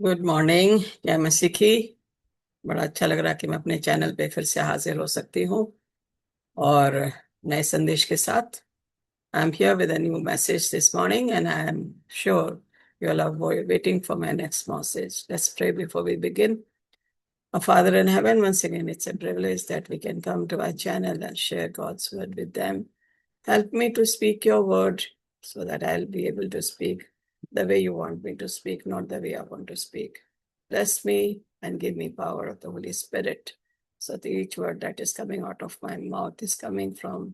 Good morning. जय मसीह की। बड़ा अच्छा लग रहा है कि मैं अपने चैनल पे फिर से हाजिर हो सकती हूँ और नए संदेश के साथ। I am here with a new message this morning and I am sure you all are waiting for my next message. Let's pray before we begin. Our Father in heaven, once again, it's a privilege that we can come to our channel and share God's word with them. Help me to speak your word so that I'll be able to speak the way you want me to speak, not the way I want to speak. Bless me and give me power of the Holy Spirit so that each word that is coming out of my mouth is coming from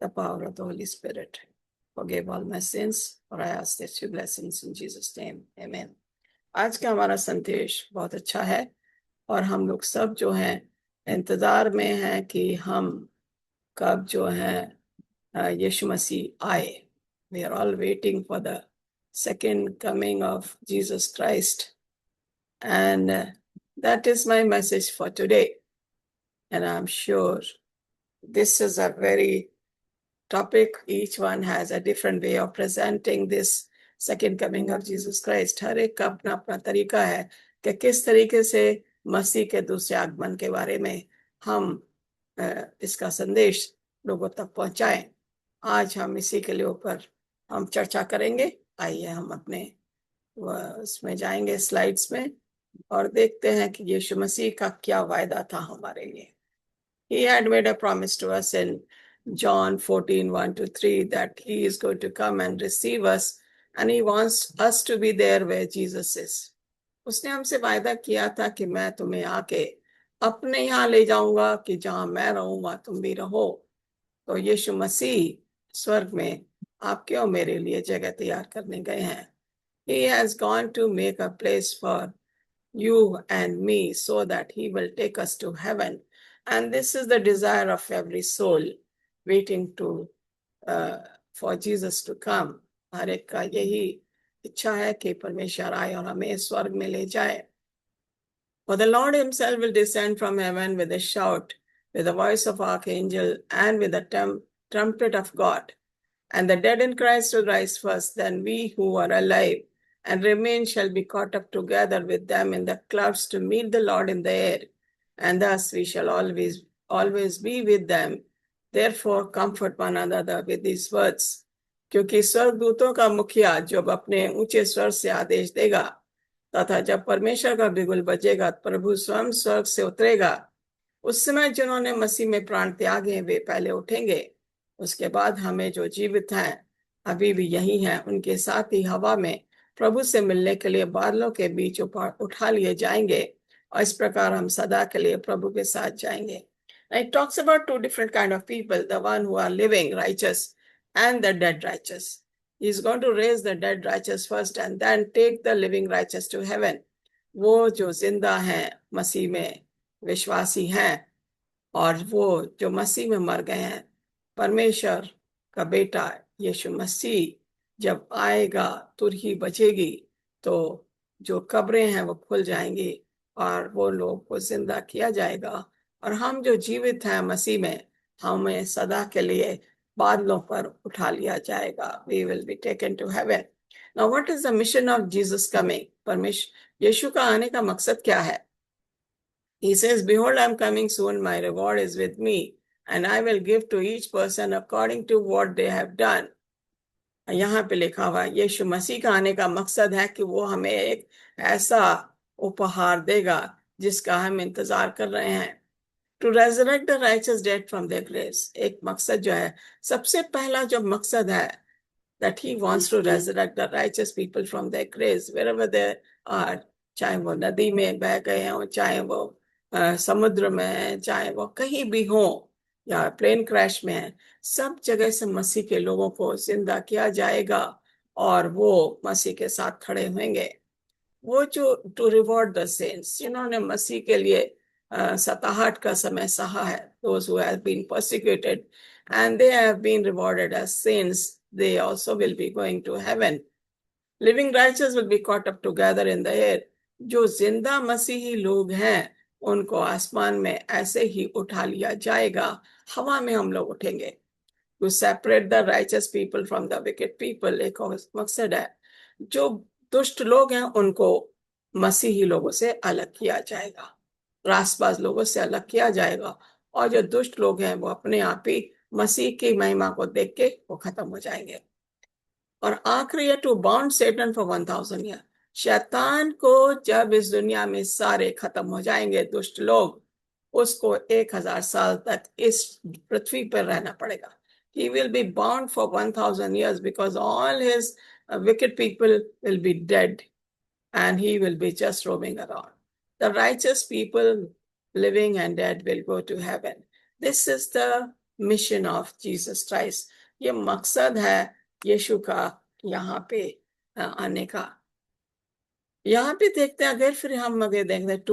the power of the Holy Spirit. Forgive all my sins, for I ask this few blessings in Jesus' name. Amen. आज का हमारा संदेश बहुत अच्छा है और हम लोग सब जो हैं इंतजार में हैं कि हम कब जो हैं यीशु मसीह आए। We are all waiting for the second coming of Jesus Christ, and that is my message for today. And I'm sure this is a very topic. Each one has a different way of presenting this second coming of Jesus Christ. हर एक का अपना अपना तरीका है कि किस तरीके से मसीह के दूसरे आगमन के बारे में हम इसका संदेश लोगों तक पहुंचाएं। आज हम इसी के लिए ऊपर हम चर्चा करेंगे। आइए हम अपने उसमें जाएंगे स्लाइड्स में और देखते हैं कि यीशु मसीह का क्या वायदा था हमारे लिए। He had made a promise to us in John 14:1-3 that he is going to come and receive us and he wants us to be there where Jesus is. उसने हमसे वायदा किया था कि मैं तुम्हें आके अपने यहाँ ले जाऊंगा कि जहां मैं रहूं वहां तुम भी रहो। तो यीशु मसीह स्वर्ग में आपके और मेरे लिए जगह तैयार करने गए हैं। He has gone to make a place for you and me so that he will take us to heaven. And this is the desire of every soul waiting for Jesus to come. हर एक का यही इच्छा है कि परमेश्वर आए और हमें स्वर्ग में ले जाए। For the Lord himself will descend from heaven with a shout, with the voice of archangel, and with the trumpet of God. And the dead in Christ will rise first. Then we who are alive and remain shall be caught up together with them in the clouds to meet the Lord in the air. And thus we shall always be with them. Therefore comfort one another with these words. क्योंकि स्वर्गदूतों का मुखिया जब अपने ऊंचे स्वर से आदेश देगा तथा जब परमेश्वर का बिगुल बजेगा प्रभु स्वयं स्वर्ग से उतरेगा। उस समय जिन्होंने मसीह में प्राण त्यागे वे पहले उठेंगे। उसके बाद हमें जो जीवित हैं अभी भी यही हैं उनके साथ ही हवा में प्रभु से मिलने के लिए बादलों के बीच उठा लिए जाएंगे और इस प्रकार हम सदा के लिए प्रभु के साथ जाएंगे। It talks about two different kind of people, the one who are living righteous and the dead righteous. He is going to raise the dead righteous first and then take the living righteous to heaven. वो जो जिंदा हैं मसीह में विश्वासी हैं और वो जो मसीह में मर गए हैं, परमेश्वर का बेटा यीशु मसीह जब आएगा तुरही बजेगी तो जो कब्रें हैं वो खुल जाएंगी और वो लोग को जिंदा किया जाएगा और हम जो जीवित हैं मसीह में हमें सदा के लिए बादलों पर उठा लिया जाएगा। We will be taken to heaven. Now what is the mission of Jesus coming? परमेश्वर यीशु का आने का मकसद क्या है? He says, behold, I am coming soon. My reward is with me, and I will give to each person according to what they have done. यहाँ पे लिखा हुआ है यीशु मसीह का आने का मकसद है कि वो हमें एक ऐसा उपहार देगा जिसका हम इंतजार कर रहे हैं। To resurrect the righteous dead from their graves. एक मकसद जो है सबसे पहला जो मकसद है that he wants to resurrect the righteous people from their graves wherever they are, चाहे वो नदी में बह गए हों, चाहे वो समुद्र में है, चाहे वो कहीं भी हो या प्लेन क्रैश में है, सब जगह से मसीह के लोगों को जिंदा किया जाएगा और वो मसीह के साथ खड़े होंगे। वो जो टू रिवॉर्ड द सेंट्स जिन्होंने मसीह के लिए सताहट का समय सहा है, those who have been persecuted and they have been rewarded as saints, they also will be going to heaven. Living righteous will be caught up together in the air. जो जिंदा मसीही लोग हैं उनको आसमान में ऐसे ही उठा लिया जाएगा, हवा में हम लोग उठेंगे। To separate the righteous people from the wicked people एक और मकसद है। जो दुष्ट लोग हैं उनको मसीही लोगों से अलग किया जाएगा, रास्तबाज लोगों से अलग किया जाएगा, और जो दुष्ट लोग हैं वो अपने आप ही मसीह की महिमा को देख के वो खत्म हो जाएंगे। और आखिरी है to bound Satan for 1000 year. शैतान को जब इस दुनिया में सारे खत्म हो जाएंगे दुष्ट लोग, उसको 1000 साल तक इस पृथ्वी पर रहना पड़ेगा। He will be bound for 1000 years because all his wicked people will be dead and he will be just roaming around. The righteous people, living and dead, will go to heaven. This is the mission of Jesus Christ. ये मकसद है यीशु का यहाँ पे आने का। यहाँ पे देखते हैं, अगर फिर हम अगर देखते हैं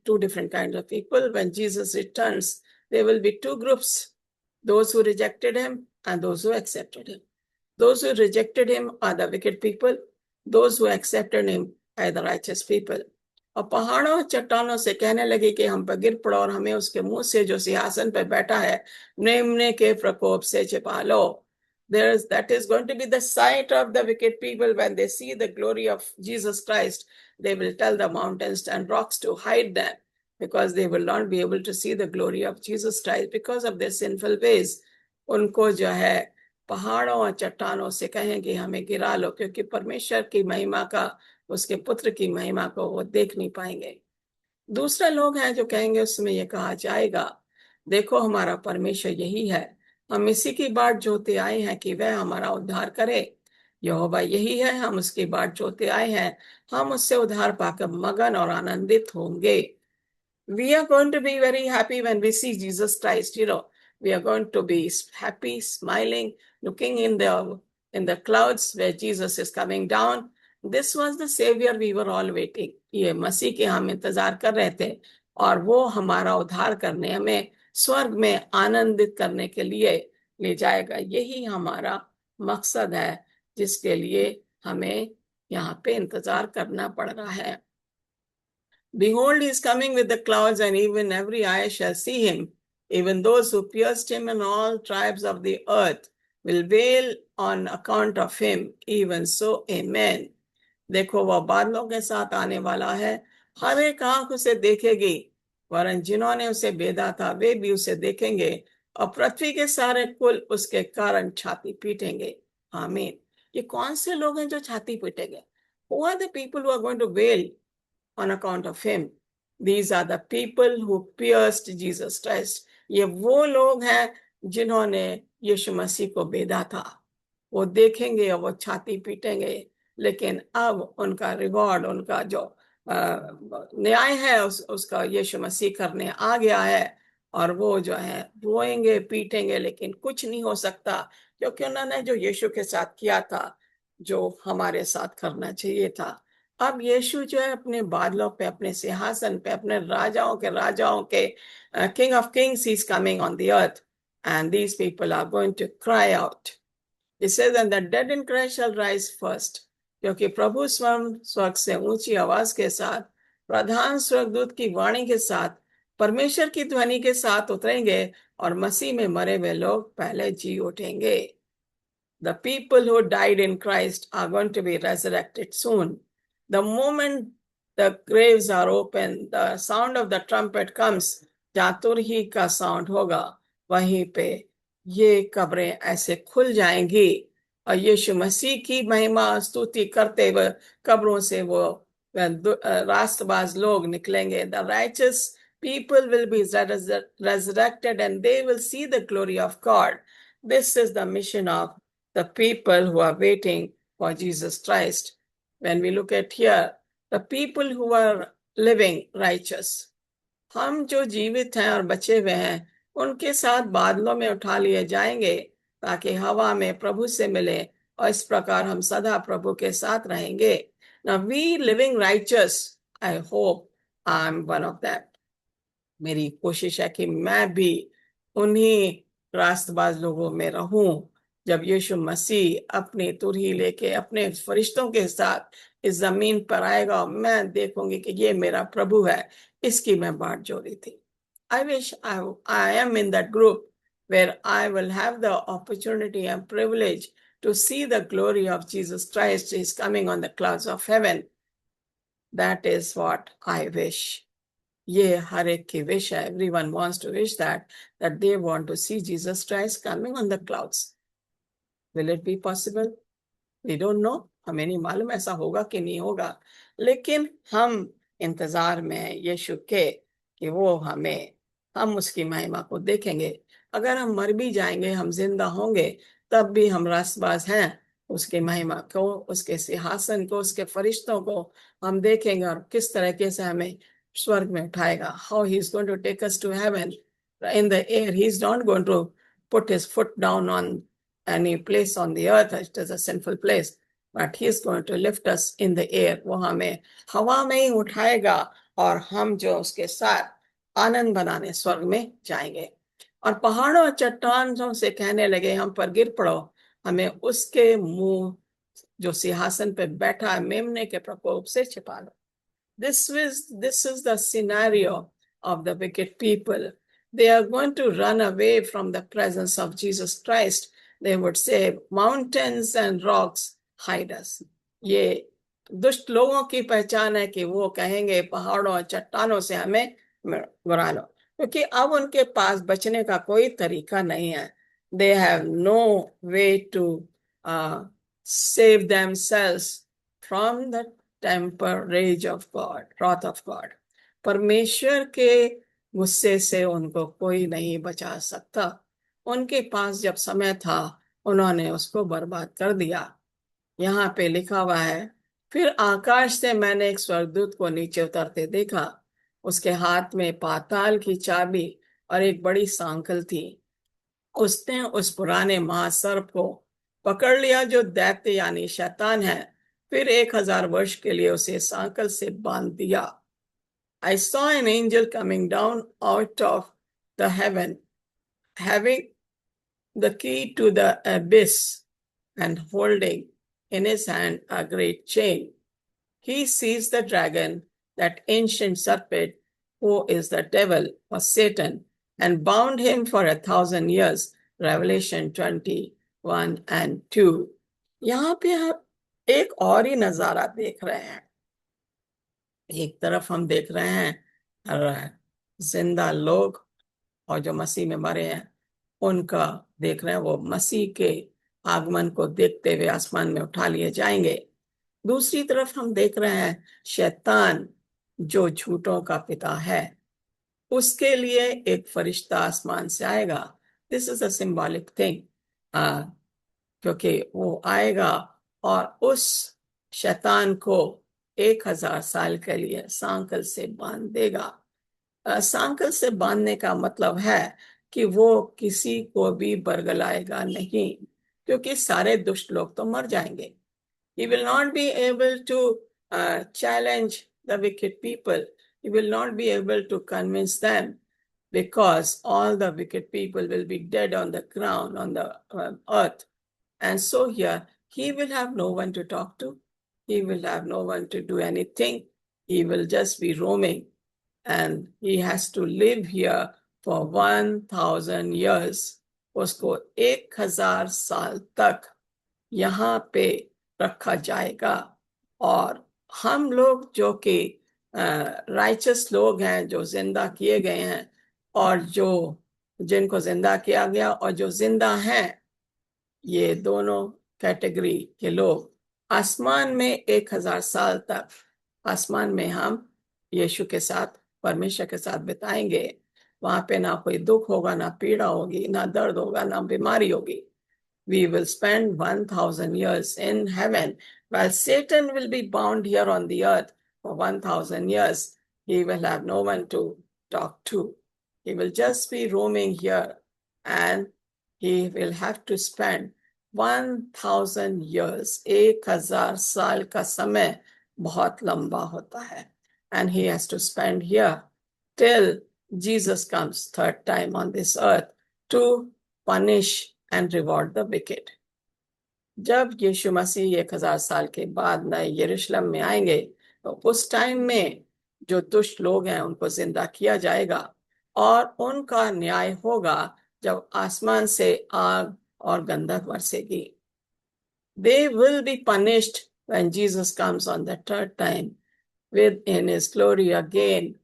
two different kinds of people. When Jesus returns, there will be two groups: those who rejected him and those who accepted him. Those who rejected him are the wicked people. Those who accepted him are the righteous people. और पहाड़ों और चट्टानों से कहने लगे कि हम पर गिर पड़ो और हमें उसके मुंह से जो सिंहासन पर बैठा है मेमने के प्रकोप से छिपा लो। That is going to be the sight of the wicked people when they see the glory of Jesus Christ. They will tell the mountains and rocks to hide them because they will not be able to see the glory of Jesus Christ because of their sinful ways. उनको जो है पहाड़ों और चट्टानों से कहें कि हमें गिरा लो, क्योंकि परमेश्वर की महिमा का, उसके पुत्र की महिमा को वो देख नहीं पाएंगे। दूसरे लोग हैं जो कहेंगे, उसमें ये कहा जाएगा, देखो हमारा परमेश्वर यही है, हम इसी की बाट जोते आए हैं कि वह हमारा उद्धार करे। यहोवा यही है, हम उसकी बाट जोते आए हैं, हम उससे उद्धार पाकर मगन और आनंदित होंगे। We are going to be very happy when we see Jesus Christ. We are going to be happy, smiling, looking in the clouds where Jesus is coming down. This was the Savior we were all waiting. ये मसीह के हम इंतजार कर रहे थे, और वो हमारा उद्धार करने, हमें स्वर्ग में आनंदित करने के लिए ले जाएगा। यही हमारा मकसद है जिसके लिए हमें यहाँ पे इंतजार करना पड़ रहा है। Behold, he is coming with the clouds, and even every eye shall see him. Even those who pierced him, and all tribes of the earth will wail on account of him. Even so, amen. देखो वह बादलों के साथ आने वाला है, हर एक आंख उसे देखेगी, वरन जिन्होंने उसे बेधा था वे भी उसे देखेंगे, और पृथ्वी के सारे कुल उसके कारण छाती पीटेंगे। आमीन। ये कौन से लोग हैं जो छाती पीटेंगे? Who are the people who are going to wail on account of him? These are the people who pierced Jesus Christ. ये वो लोग हैं जिन्होंने यीशु मसीह को बेधा था। वो देखेंगे और वो छाती पीटेंगे, लेकिन अब उनका रिवॉर्ड, उनका जो न्याय है उसका यीशु मसीह करने आ गया है, और वो जो है रोएंगे, पीटेंगे, लेकिन कुछ नहीं हो सकता, क्योंकि उन्होंने जो यीशु के साथ किया था, जो हमारे साथ करना चाहिए था। अब यीशु जो है अपने बादलों पे, अपने सिंहासन पे, अपने राजाओं के king of kings, he is coming on the earth, and these people are going to cry out. It says, and the dead in Christ shall rise first. क्योंकि प्रभु स्वयं स्वर्ग से ऊंची आवाज के साथ, प्रधान स्वर्गदूत की वाणी के साथ, परमेश्वर की ध्वनि के साथ उतरेंगे, और मसीह में मरे हुए लोग पहले जी उठेंगे। The people who died in Christ are going to be resurrected soon. The moment the graves are open, the sound of the trumpet comes, जहाँ तुरही का साउंड होगा, वहीं पे ये कब्रें ऐसे खुल जाएंगी, और यीशु मसीह की महिमा स्तुति करते हुए कब्रों से वो रास्तबाज लोग निकलेंगे। The righteous people will be resurrected and they will see the glory of God. This is the mission of the people who are waiting for Jesus Christ. When we look at here, the people who are living righteous, हम जो जीवित हैं और बचे हुए हैं, उनके साथ बादलों में उठा लिए जाएंगे, ताकि हवा में प्रभु से मिले, और इस प्रकार हम सदा प्रभु के साथ रहेंगे। Now we living righteous, I hope I am one of them. मेरी कोशिश है कि मैं भी उन्हीं रास्तबाज लोगों में रहूं, जब यीशु मसीह अपनी तुरही लेके अपने फरिश्तों के साथ इस जमीन पर आएगा, मैं देखूंगी कि ये मेरा प्रभु है, इसकी मैं बाट जोड़ी थी। I wish I am in that group where I will have the opportunity and privilege to see the glory of Jesus Christ is coming on the clouds of heaven. That is what I wish. ये हर एक की wish है. Everyone wants to wish that they want to see Jesus Christ coming on the clouds. Will it be possible? We don't know. हमें नहीं मालूम ऐसा होगा कि नहीं होगा, लेकिन हम इंतजार में हैं यीशु के कि वो हम उसकी महिमा को देखेंगे. अगर हम मर भी जाएंगे, हम जिंदा होंगे, तब भी हम रास्तबाज हैं. उसकी महिमा को, उसके सिंहासन को, उसके फरिश्तों को हम देखेंगे और किस तरीके से हमें स्वर्ग में उठाएगा. How he is going to take us to heaven in the air. He is not going to put his foot down on any place on the earth. It is a sinful place, but he is going to lift us in the air. वो हमें हवा में ही उठाएगा और हम जो उसके साथ आनंद बनाने स्वर्ग में जाएंगे. और पहाड़ों और चट्टानों से कहने लगे, हम पर गिर पड़ो, हमें उसके मुंह जो सिंहासन पे बैठा है मेमने के प्रकोप से छिपा लो. This is the scenario of the wicked people. They are going to run away from the presence of Jesus Christ. They would say, mountains and rocks hide us. ये दुष्ट लोगों की पहचान है कि वो कहेंगे पहाड़ों और चट्टानों से हमें बुरा लो, क्योंकि अब उनके पास बचने का कोई तरीका नहीं है. They have no way to save themselves from the temper rage of God, wrath of God. परमेश्वर के गुस्से से उनको कोई नहीं बचा सकता. उनके पास जब समय था, उन्होंने उसको बर्बाद कर दिया. यहाँ पे लिखा हुआ है, फिर आकाश से मैंने एक स्वर्गदूत को नीचे उतरते देखा. उसके हाथ में पाताल की चाबी और एक बड़ी सांकल थी. उसने उस पुराने महासर्प को पकड़ लिया जो दैत्य यानी शैतान है. फिर 1000 वर्ष के लिए उसे सांकल से बांध दिया. I saw an angel coming down out of the heaven, having the key to the abyss and holding in his hand a great chain. He seized the dragon, that ancient serpent, who is the devil or Satan, and bound him for 1,000 years. Revelation 21 and 2. यहाँ पे आप एक और ही नजारा देख रहे हैं. एक तरफ हम देख रहे हैं जिंदा लोग और जो मसीह में मरे हैं उनका देख रहे हैं, वो मसीह के आगमन को देखते हुए आसमान में उठा लिए जाएंगे. दूसरी तरफ हम देख रहे हैं शैतान जो झूठों का पिता है, उसके लिए एक फरिश्ता आसमान से आएगा. This is a symbolic thing, क्योंकि वो आएगा और उस शैतान को 1000 साल के लिए सांकल से बांध देगा. सांकल से बांधने का मतलब है कि वो किसी को भी बरगलाएगा नहीं, क्योंकि सारे दुष्ट लोग तो मर जाएंगे. He will not be able to challenge the wicked people. He will not be able to convince them, because all the wicked people will be dead on the ground, on the earth. And so here, he will have no one to talk to. He will have no one to do anything. He will just be roaming. And he has to live here for 1,000 years. उसको 1000 साल तक यहाँ पे रखा जाएगा. और हम लोग जो कि राइचस लोग हैं, जो जिंदा किए गए हैं, और जो जिनको जिंदा किया गया और जो जिंदा हैं, ये दोनों कैटेगरी के लोग आसमान में 1000 साल तक आसमान में हम यीशु के साथ, परमेश्वर के साथ बिताएंगे. वहां पे ना कोई दुख होगा, ना पीड़ा होगी, ना दर्द होगा, ना बीमारी होगी. We will spend 1,000 years in heaven, while Satan will be bound here on the earth for 1,000 years. He will have no one to talk to. He will just be roaming here, and he will have to spend 1,000 years. 1000 साल का समय बहुत लंबा होता है. And he has to spend here till Jesus comes third time on this earth to punish and reward the wicked. जब यीशु मसीह 1000 साल के बाद नए यरूशलेम में आएंगे, तो उस टाइम में जो दुष्ट लोग हैं उनको जिंदा किया जाएगा और उनका न्याय होगा जब आसमान से आग और गंधक बरसेगी. They will be punished when Jesus comes on the third time. with in his glory again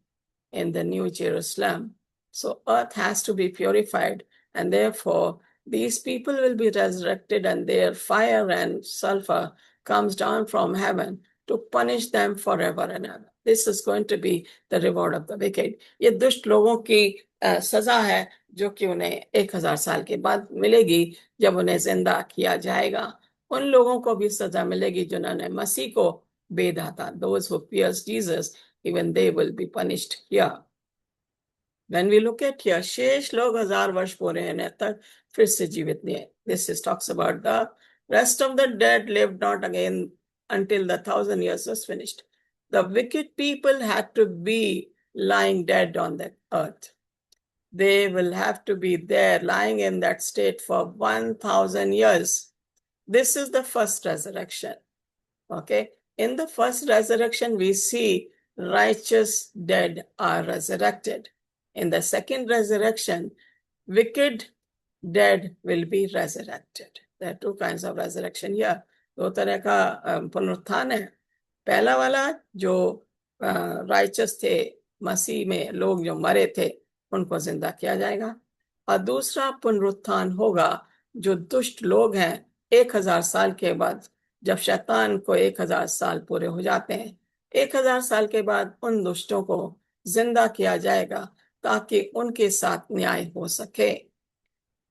in the New Jerusalem. So earth has to be purified, and therefore these people will be resurrected, and their fire and sulfur comes down from heaven to punish them forever and ever. This is going to be the reward of the wicked. ये दुष्ट लोगों की सजा है जो कि उन्हें 1000 साल के बाद मिलेगी जब उन्हें जिंदा किया जाएगा। उन लोगों को भी सजा मिलेगी जिन्होंने मसीह को बेधा था। Those who pierced Jesus, even they will be punished here. When we look at here, शेष लोग 1000 वर्ष पूरे होने तक फिर से जीवित नहीं है। This is talks about the rest of the dead lived not again until the 1000 years was finished. The wicked people had to be lying dead on the earth. They will have to be there lying in that state for 1000 years. This is the first resurrection. Okay. In the first resurrection, we see righteous dead are resurrected. In the second resurrection, wicked dead will be resurrected. There are two kinds of resurrection here. दो तरह का पुनरुत्थान है। पहला वाला जो righteous थे, मसीह में लोग जो मरे थे, उनको जिंदा किया जाएगा। और दूसरा पुनरुत्थान होगा जो दुष्ट लोग हैं 1000 साल के बाद, जब शैतान को 1000 साल पूरे हो जाते हैं, 1000 साल के बाद उन दुष्टों को जिंदा किया जाएगा ताकि उनके साथ न्याय हो सके।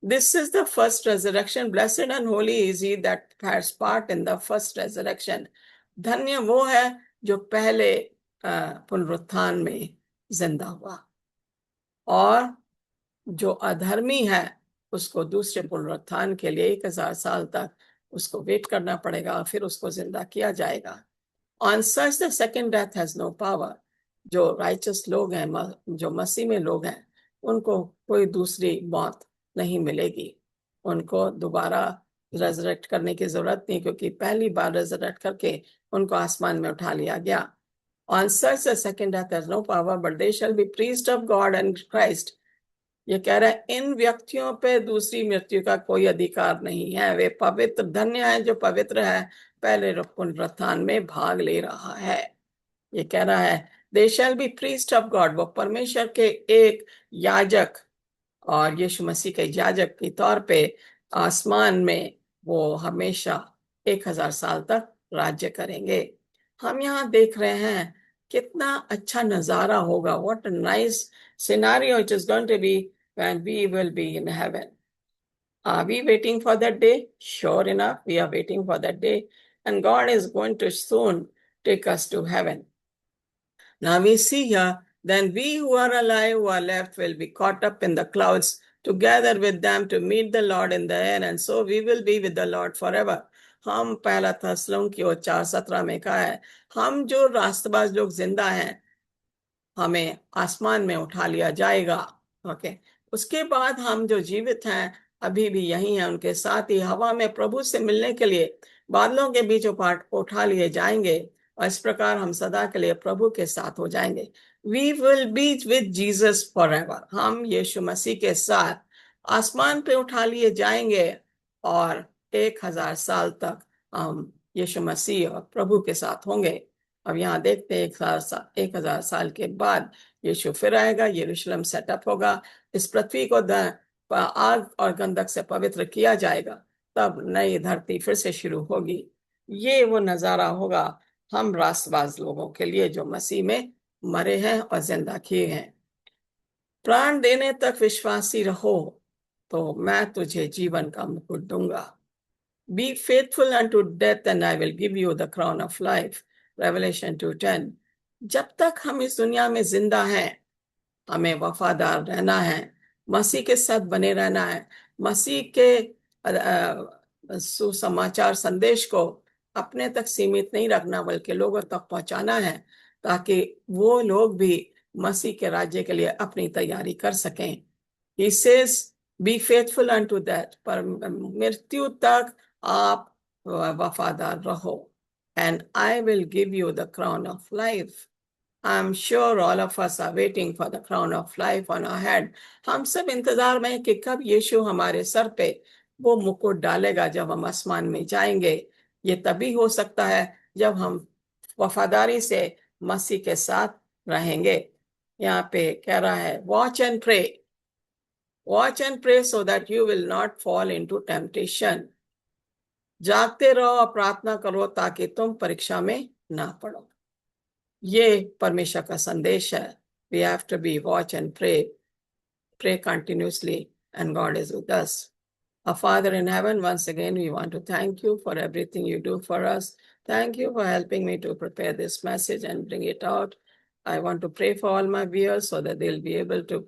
This is the first resurrection. Blessed and holy is he that has part in the first resurrection. धन्य वो है जो पहले पुनरुत्थान में जिंदा हुआ, और जो अधर्मी है उसको दूसरे पुनरुत्थान के लिए 1000 साल तक उसको वेट करना पड़ेगा, फिर उसको जिंदा किया जाएगा। On such the second death has no power. जो राइचस लोग हैं, जो मसीह में लोग हैं, उनको कोई दूसरी मौत नहीं मिलेगी। उनको दोबारा रेजरेक्ट करने की जरूरत नहीं, क्योंकि पहली बार रेजरेक्ट करके उनको आसमान में उठा लिया गया। On such the second death has no power, but they shall be priests of God and Christ. ये कह रहा है इन व्यक्तियों पे दूसरी मृत्यु का कोई अधिकार नहीं है। वे पवित्र, धन्य है जो पवित्र है, पहले पुनरुत्थान में भाग ले रहा है। ये कह रहा है they shall be priest of God, वो परमेश्वर के एक याजक और यीशु मसीह के याजक के तौर पे आसमान में वो हमेशा 1000 साल तक राज्य करेंगे। हम यहाँ देख रहे हैं कितना अच्छा नजारा होगा। What a nice scenario it is going to be when we will be in heaven. Are we waiting for that day? Sure enough, we are waiting for that day, and God is going to soon take us to heaven. Now we see here, then we who are alive, who are left, will be caught up in the clouds together with them to meet the Lord in the air, and so we will be with the Lord forever. हम पहला थेसलोनिकी 4:17 में कहा है, हम जो रास्तबाज लोग जिंदा हैं, हमें आसमान में उठा लिया जाएगा। ओके, उसके बाद हम जो जीवित हैं अभी भी यही हैं, उनके साथ ही हवा में प्रभु से मिलने के लिए बादलों के बीच उठा लिए जाएंगे, और इस प्रकार हम सदा के लिए प्रभु के साथ हो जाएंगे। We will be with Jesus forever. हम यीशु मसीह के साथ आसमान पे उठा लिए जाएंगे, और 1000 साल तक हम यीशु मसीह और प्रभु के साथ होंगे। अब यहाँ देखते हैं 1000 साल के बाद यीशु फिर आएगा, यरूशलेम सेटअप होगा, इस पृथ्वी को आग और गंधक से पवित्र किया जाएगा, तब नई धरती फिर से शुरू होगी। ये वो नजारा होगा हम रास्तबाज लोगों के लिए जो मसीह में मरे हैं और जिंदा किए हैं। प्राण देने तक विश्वासी रहो तो मैं तुझे जीवन का मुकुट दूंगा। Be faithful unto death and I will give you the crown of life. Revelation 2:10. जब तक हम इस दुनिया में जिंदा हैं, हमें वफादार रहना है, मसीह के साथ बने रहना है, मसीह के सुसमाचार संदेश को अपने तक सीमित नहीं रखना, बल्कि लोगों तक पहुंचाना है, ताकि वो लोग भी मसीह के राज्य के लिए अपनी तैयारी कर सकें। He says, be faithful unto that. पर मृत्यु तक आप वफादार रहो। And I will give you the crown of life. I'm sure all of us are waiting for the crown of life on our head. हम सब इंतजार में हैं कि कब यीशु हमारे सर पे वो मुकुट डालेगा जब हम आसमान में जाएंगे। ये तभी हो सकता है जब हम वफादारी से मसीह के साथ रहेंगे। यहाँ पे कह रहा है watch and pray, watch and pray so that you will not fall into temptation. जागते रहो और प्रार्थना करो ताकि तुम परीक्षा में ना पड़ो। ये परमेश्वर का संदेश है। We have to be watch and pray continuously, and God is with us. Our Father in heaven, once again, we want to thank you for everything you do for us. Thank you for helping me to prepare this message and bring it out. I want to pray for all my viewers so that they'll be able to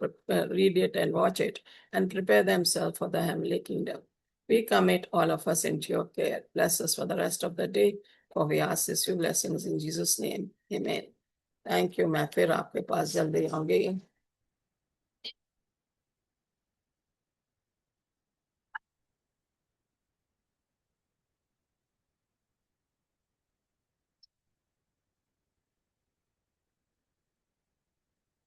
read it and watch it and prepare themselves for the heavenly kingdom. We commit all of us into your care. Bless us for the rest of the day, for we ask this few blessings in Jesus' name. Amen. Thank you. मैं फिर आपके पास जल्दी आऊंगी